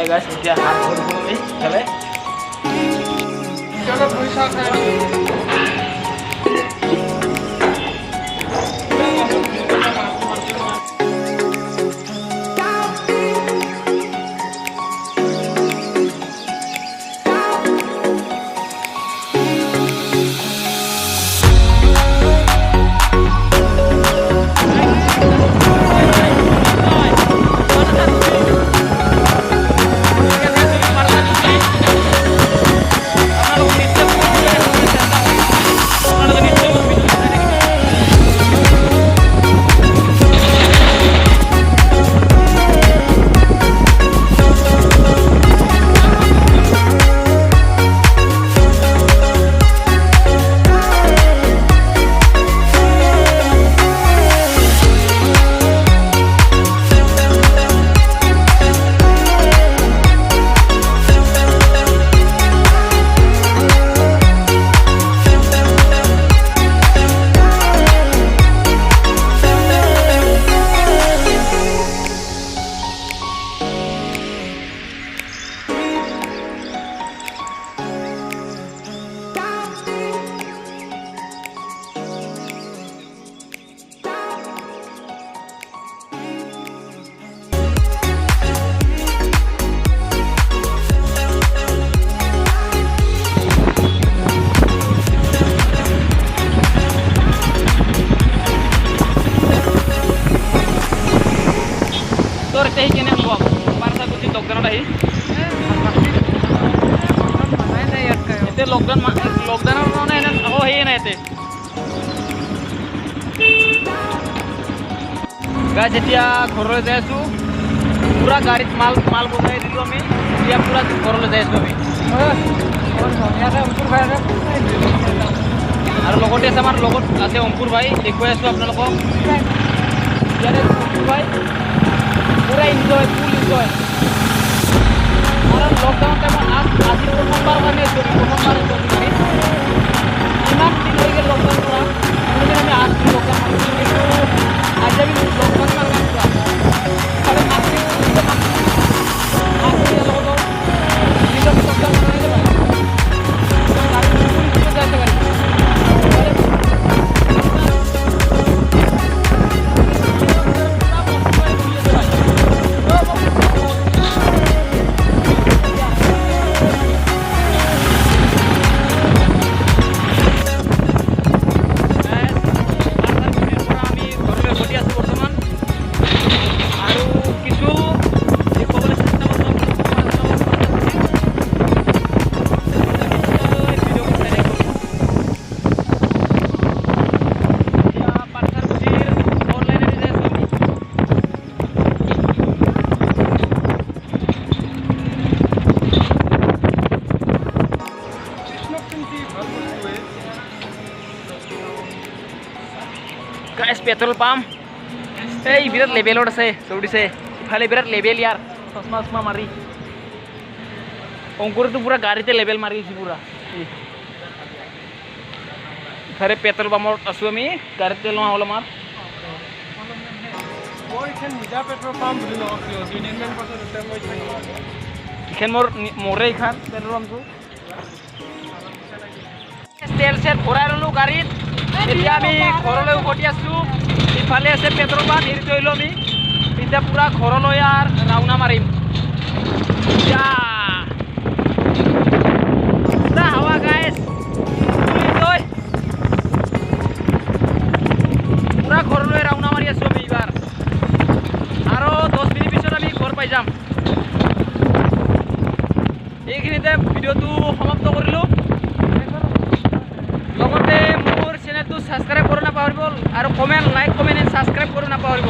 হয় গাইছ এতিয়া হাত ধৰিব এই খেলে চলো পইচা খাই তোৰ তেই কেনে হব পাৰসা কুচি লকডাউন আহি এতে লকডাউনৰ মানে এনে আকৌ হেই নাই এতে গাইছ এতিয়া ঘৰলৈ যাই আছো পুৰা গাড়ীত মাল বজাই দিলো আমি এতিয়া পুৰা ঘৰলৈ যাই আছো আমি আৰু লগতে আছে আমাৰ লগত আছে অংকুৰ ভাই দেখুৱাই আছো আপোনালোকক ইয়াতে অংকুৰ ভাই পুৰা এনজয় ফুল এনজয় আৰু লকডাউন টাইমত আজি প্ৰথমবাৰ কাৰণে প্ৰথমবাৰ ইমান দিন হৈ গ'ল লকডাউন পৰা আমি আজি লকডাউন কিন্তু আজি আমি লকডাউন गाइस पेट्रोल पाम्प এই বিরাট লেভেলত আছে চৌদিছে ইফালে বিরাট লেভেল ইয়ার চশমা চশমা মারি অঙ্কুরটো পুরা গাড়িতে লেভেল মারি আছে পুরা ইফালে পেট্রোল পাম্পত আছো আমি গাড়িতে তেল মাহল মার মই এখন নিজা পেট্রোল পাম্প বুলি নকলি ইউনিয়ন বেংক পাছত এটা মই ইখান মোরে ইখান পেট্রোল পাম্পটো তেল সেট ভৰাই ললো গাড়ীত এতিয়া আমি ঘৰলৈ উভতি আছো ইফালে আছে পেট্ৰল পাম্প এৰি থৈলো আমি এতিয়া পুৰা ঘৰলৈ আৰু ৰাওনা মাৰিম পুৰা হাৱা গাইছ পুৰা ঘৰলৈ ৰাওনা মাৰি আছো আমি এইবাৰ আৰু 10 মিনিট পিছত আমি ঘৰ পাই যাম এইখিনিতে ভিডিঅ'টো সমাপ্ত কৰিলো লগতে মোৰ চেনেলটো সাবস্ক্ৰাইব কৰি নাপাহৰিব আৰু কমেন্ট লাইক কমেন্ট সাবস্ক্ৰাইব কৰি নাপাহৰিব